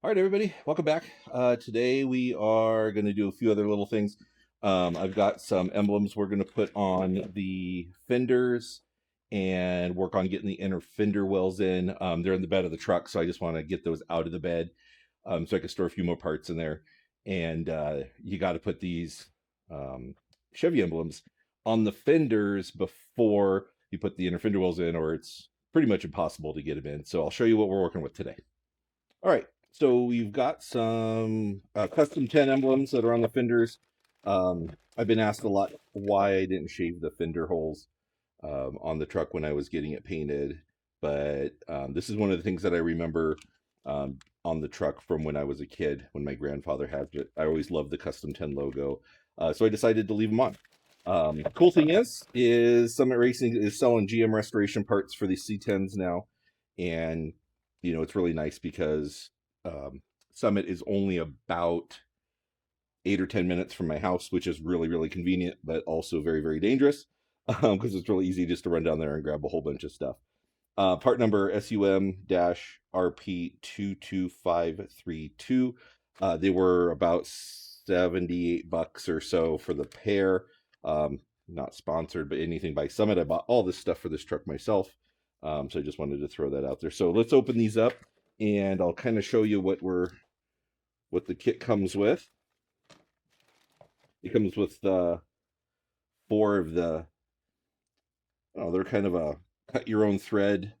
All right, everybody, welcome back. Today we are going to do a few other little things. I've got some emblems we're going to put on the fenders and work on getting the inner fender wells in. They're in the bed of the truck, so I just want to get those out of the bed so I can store a few more parts in there. And you got to put these Chevy emblems on the fenders before you put the inner fender wells in, or it's pretty much impossible to get them in. So I'll show you what we're working with today. All right, so we've got some custom 10 emblems that are on the fenders. I've been asked a lot why I didn't shave the fender holes on the truck when I was getting it painted, but this is one of the things that I remember on the truck from when I was a kid, when my grandfather had it. I always loved the custom 10 logo, so I decided to leave them on. Cool thing is Summit Racing is selling GM restoration parts for the C10s now, and it's really nice because Summit is only about 8 or 10 minutes from my house, which is really, really convenient, but also very, very dangerous because it's really easy just to run down there and grab a whole bunch of stuff. Part number SUM-RP22532. They were about $78 or so for the pair. Not sponsored, but anything by Summit. I bought all this stuff for this truck myself. So I just wanted to throw that out there. So let's open these up and I'll kind of show you what the kit comes with. It comes with four of the, they're kind of a cut your own thread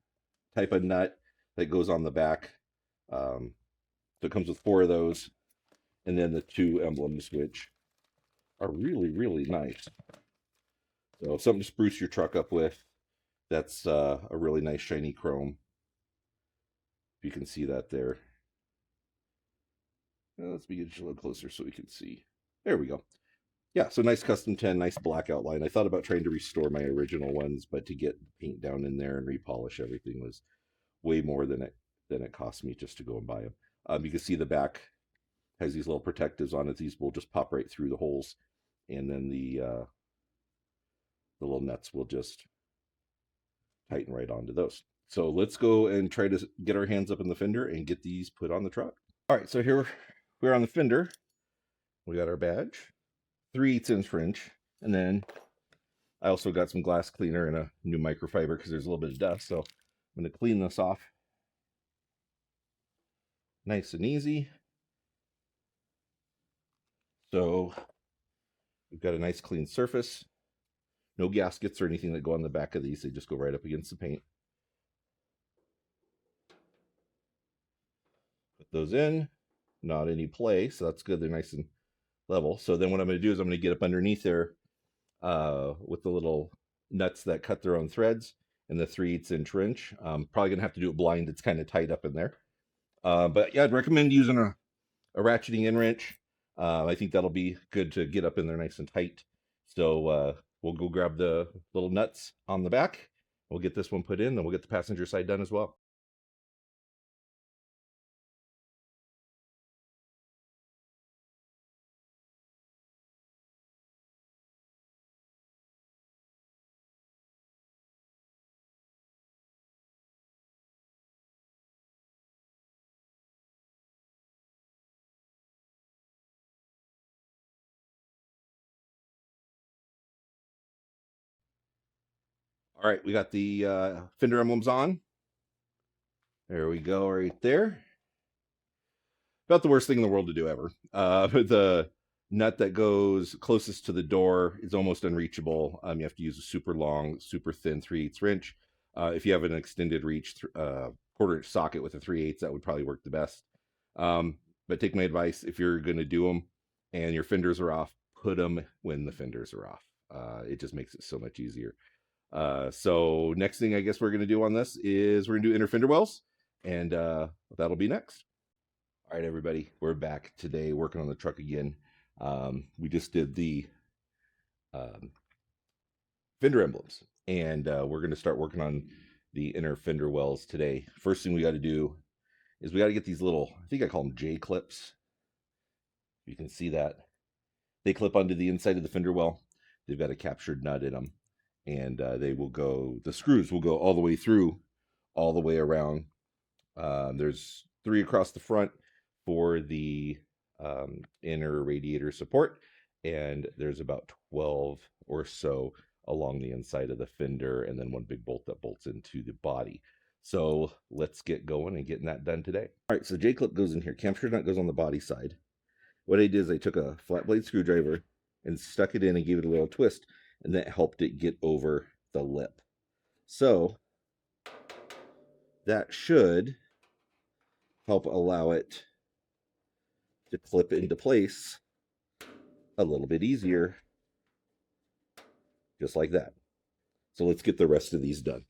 type of nut that goes on the back. So it comes with four of those, and then the two emblems, which are really, really nice. So something to spruce your truck up with. That's a really nice shiny chrome. If you can see that there. Let's get a little closer so we can see. There we go. Yeah, so nice custom 10, nice black outline. I thought about trying to restore my original ones, but to get paint down in there and repolish everything was way more than it cost me just to go and buy them. You can see the back has these little protectives on it. These will just pop right through the holes, and then the little nuts will just tighten right onto those. So let's go and try to get our hands up in the fender and get these put on the truck. All right, so here we're on the fender. We got our badge, 3/8" French, and then I also got some glass cleaner and a new microfiber because there's a little bit of dust. So I'm going to clean this off nice and easy. So we've got a nice clean surface. No gaskets or anything that go on the back of these. They just go right up against the paint. Put those in. Not any play, so that's good. They're nice and level. So then what I'm going to do is I'm going to get up underneath there with the little nuts that cut their own threads and the 3/8" wrench. Probably going to have to do it blind. It's kind of tight up in there. But yeah, I'd recommend using a ratcheting in wrench. I think that'll be good to get up in there nice and tight. So we'll go grab the little nuts on the back. We'll get this one put in, then we'll get the passenger side done as well. All right, we got the fender emblems on. There we go, right there. About the worst thing in the world to do ever. The nut that goes closest to the door is almost unreachable. You have to use a super long, super thin 3/8" wrench. If you have an extended reach 1/4" socket with a 3/8, that would probably work the best. But take my advice, if you're going to do them and your fenders are off, put them when the fenders are off. It just makes it so much easier. So next thing I guess we're going to do on this is we're going to do inner fender wells, and that'll be next. All right, everybody, we're back today working on the truck again. We just did the fender emblems, and we're going to start working on the inner fender wells today. First thing we got to do is we got to get these little, I think I call them J clips. You can see that. They clip onto the inside of the fender well. They've got a captured nut in them, and the screws will go all the way through, all the way around. There's 3 across the front, for the inner radiator support, and there's about 12 or so along the inside of the fender, and then one big bolt that bolts into the body. So let's get going and getting that done today. All right, so J-clip goes in here. Camshaft nut goes on the body side. What I did is I took a flat blade screwdriver and stuck it in and gave it a little twist, and that helped it get over the lip. So that should help allow it to clip into place a little bit easier, just like that. So let's get the rest of these done.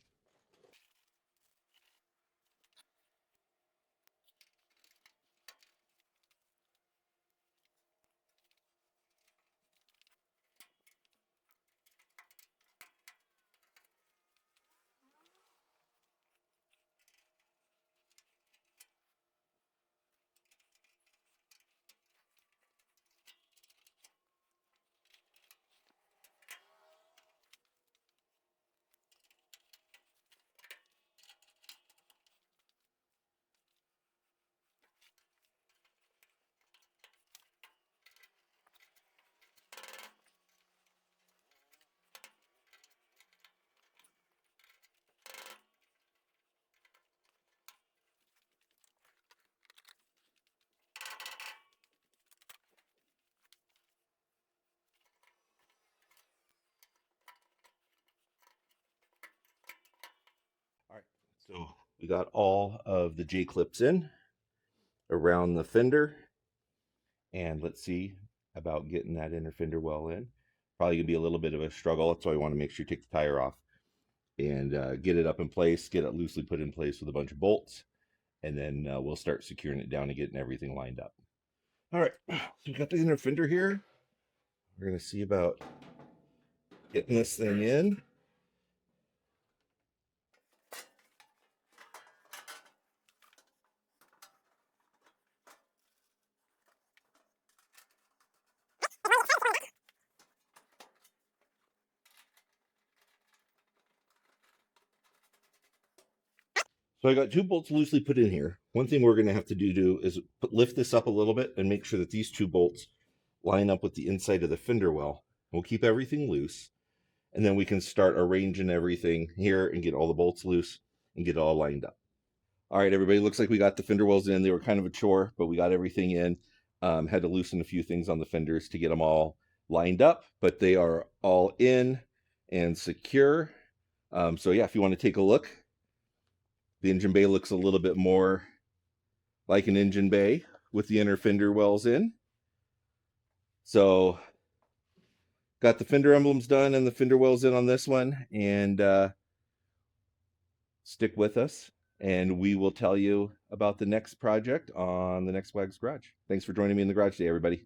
All right, so we got all of the J-clips in around the fender, and let's see about getting that inner fender well in. Probably gonna be a little bit of a struggle. That's why I want to make sure you take the tire off and get it up in place, get it loosely put in place with a bunch of bolts, and then we'll start securing it down and getting everything lined up. All right, so we got the inner fender here. We're gonna see about getting this thing in. So I got two bolts loosely put in here. One thing we're going to have to do is lift this up a little bit and make sure that these two bolts line up with the inside of the fender well. We'll keep everything loose, and then we can start arranging everything here and get all the bolts loose and get it all lined up. All right, everybody, looks like we got the fender wells in. They were kind of a chore, but we got everything in. Had to loosen a few things on the fenders to get them all lined up, but they are all in and secure. So yeah, if you want to take a look, the engine bay looks a little bit more like an engine bay with the inner fender wells in. So got the fender emblems done and the fender wells in on this one, and stick with us and we will tell you about the next project on the next Wags Garage. Thanks for joining me in the garage today, everybody.